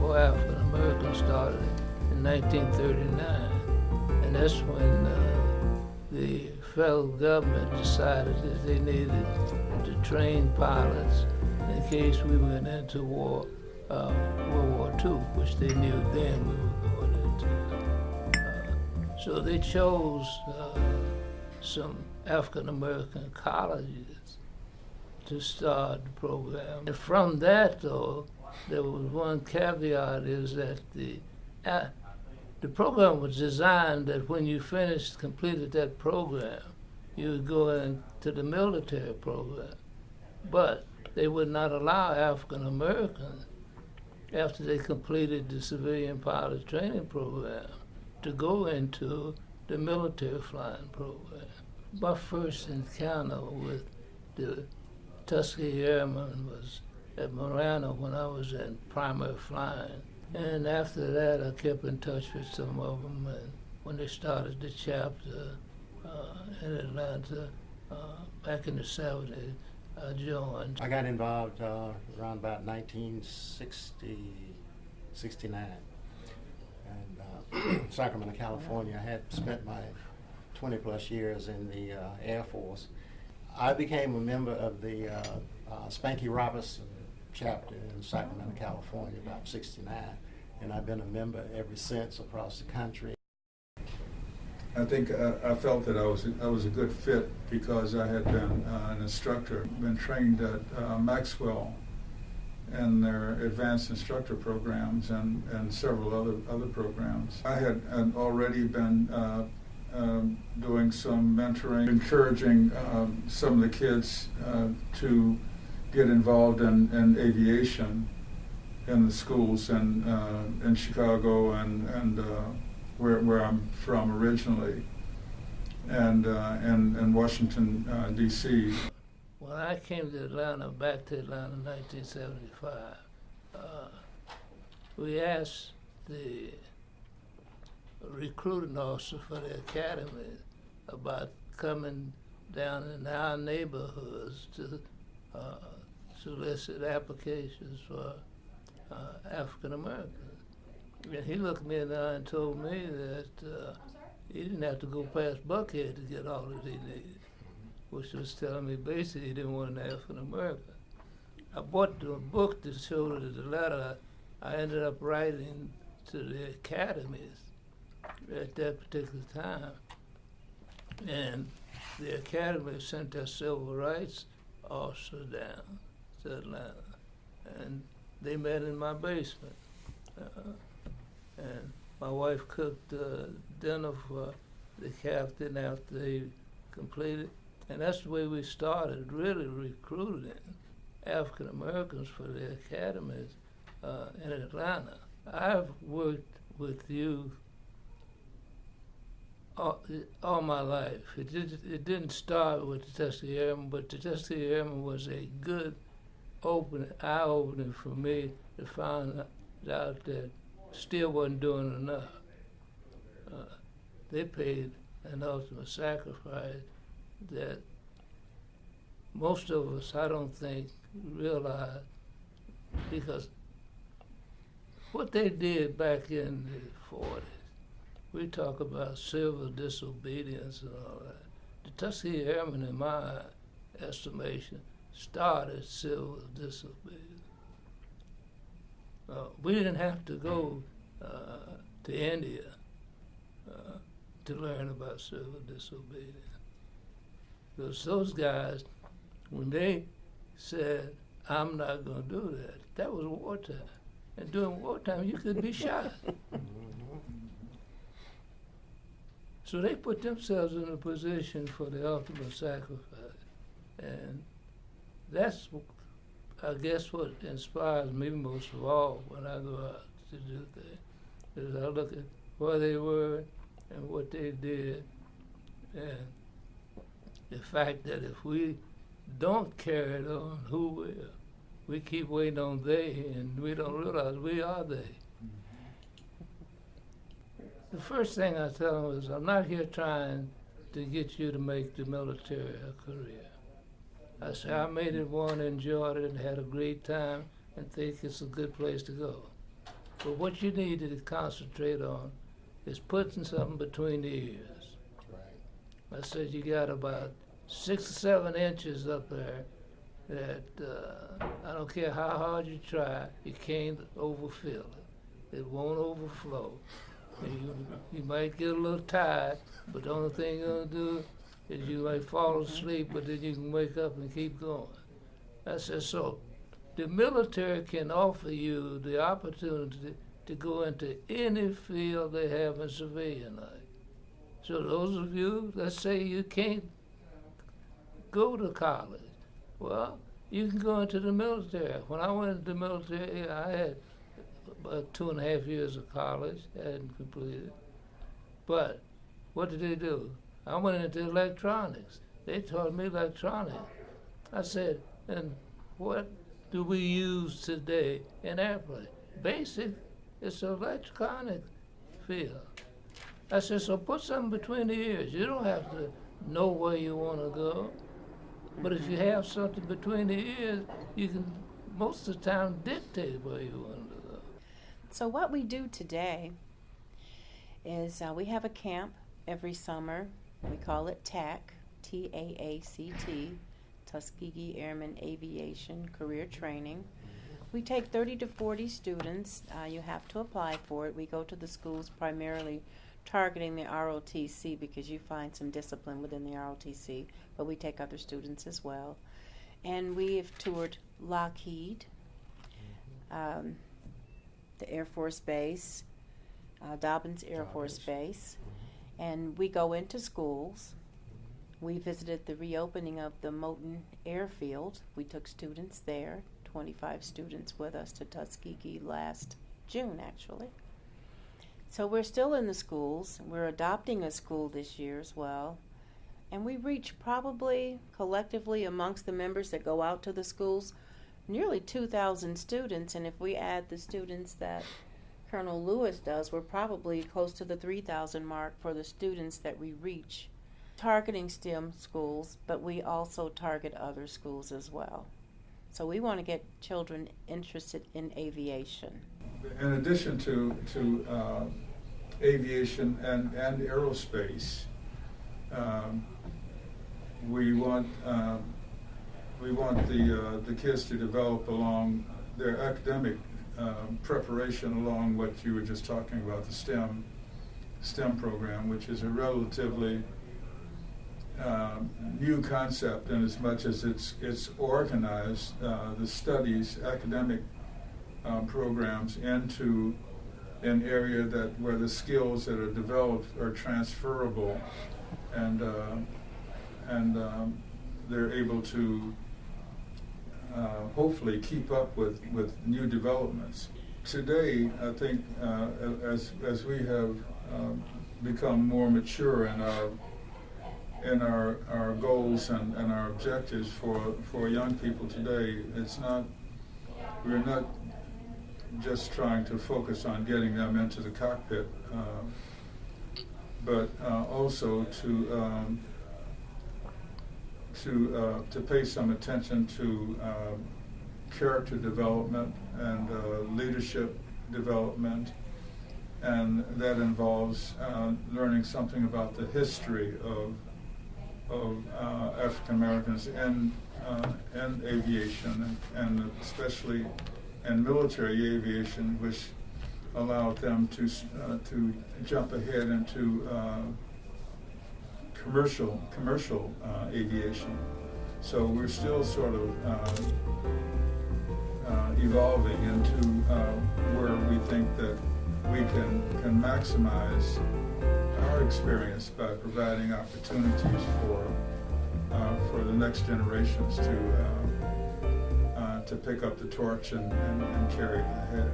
for African Americans started in 1939, and that's when the federal government decided that they needed to train pilots in case we went into war, World War II, which they knew then we were going into. So they chose some African American colleges to start the program. And from that, though, there was one caveat, is that the program was designed that when you completed that program, you would go into the military program. But they would not allow African Americans, after they completed the civilian pilot training program, to go into the military flying program. My first encounter with the Tuskeegee Airmen was at Marana when I was in primary flying. And after that, I kept in touch with some of them. And when they started the chapter in Atlanta back in the 70s, I joined. I got involved around about 1969. And Sacramento, California. I had spent my 20 plus years in the Air Force. I became a member of the Spanky Robertson chapter in Sacramento, California, about 69, and I've been a member ever since across the country. I think I felt that I was a good fit because I had been an instructor, been trained at Maxwell and their advanced instructor programs and several other programs. I had already been doing some mentoring, encouraging some of the kids to get involved in aviation in the schools in Chicago and where I'm from originally, and Washington, D.C. When I came to Atlanta, back to Atlanta in 1975, we asked the recruiting officer for the academy about coming down in our neighborhoods to solicit applications for African Americans. And he looked me in the eye and told me that he didn't have to go past Buckhead to get all that he needed, which was telling me basically he didn't want an African American. I bought the book that showed the letter I ended up writing to the academies at that particular time. And the academy sent their civil rights officer down to Atlanta, and they met in my basement. And my wife cooked dinner for the captain after they completed. And that's the way we started really recruiting African Americans for the academies in Atlanta. I've worked with youth all my life. It didn't start with the Tuskegee Airmen, but the Tuskegee Airmen was a good eye-opening for me to find out that still wasn't doing enough. They paid an ultimate sacrifice that most of us, I don't think, realize, because what they did back in the 40s, we talk about civil disobedience and all that. The Tuskegee Airmen, in my estimation, started civil disobedience. We didn't have to go to India to learn about civil disobedience. Because those guys, when they said, I'm not going to do that, that was wartime. And during wartime, you could be shot. So they put themselves in a position for the ultimate sacrifice. And that's, I guess, what inspires me most of all when I go out to do things, is I look at where they were and what they did, and the fact that if we don't carry it on, who will? We keep waiting on they, and we don't realize we are they. The first thing I tell them is, I'm not here trying to get you to make the military a career. I say, I made it one, enjoyed it, and had a great time, and think it's a good place to go. But what you need to concentrate on is putting something between the ears. Right. I said you got about 6 or 7 inches up there that I don't care how hard you try, you can't overfill it. It won't overflow. You might get a little tired, but the only thing you're going to do is you might fall asleep, but then you can wake up and keep going. I said, so the military can offer you the opportunity to go into any field they have in civilian life. So those of you that say you can't go to college, well, you can go into the military. When I went into the military, I had about 2.5 years of college, hadn't completed. But what did they do? I went into electronics. They taught me electronics. I said, and what do we use today in airplanes? Basic, it's an electronic field. I said, so put something between the ears. You don't have to know where you want to go. But if you have something between the ears, you can most of the time dictate where you want to go. So what we do today is we have a camp every summer. We call it TAACT, T-A-A-C-T, Tuskegee Airmen Aviation Career Training. We take 30 to 40 students. You have to apply for it. We go to the schools primarily targeting the ROTC because you find some discipline within the ROTC, but we take other students as well. And we have toured Lockheed, the Air Force Base, Dobbins Air Force Base, and we go into schools. We visited the reopening of the Moton Airfield. We took students there, 25 students with us to Tuskegee last June, actually. So we're still in the schools. We're adopting a school this year as well. And we reach probably collectively amongst the members that go out to the schools nearly 2,000 students. And if we add the students that Colonel Lewis does, we're probably close to the 3,000 mark for the students that we reach. Targeting STEM schools, but we also target other schools as well. So we want to get children interested in aviation. In addition to aviation and aerospace, we want the kids to develop along their academic preparation along what you were just talking about, the STEM program, which is a relatively new concept in as much as it's organized the studies, academic programs into an area where the skills that are developed are transferable, and they're able to hopefully keep up with new developments. Today, I think as we have become more mature in our goals and our objectives for young people today, we're not just trying to focus on getting them into the cockpit, but also to pay some attention to character development and leadership development, and that involves learning something about the history of African Americans and aviation, and especially in military aviation, which allowed them to jump ahead into commercial aviation. So we're still sort of evolving into where we think that we can maximize our experience by providing opportunities for the next generations to pick up the torch and carry it ahead.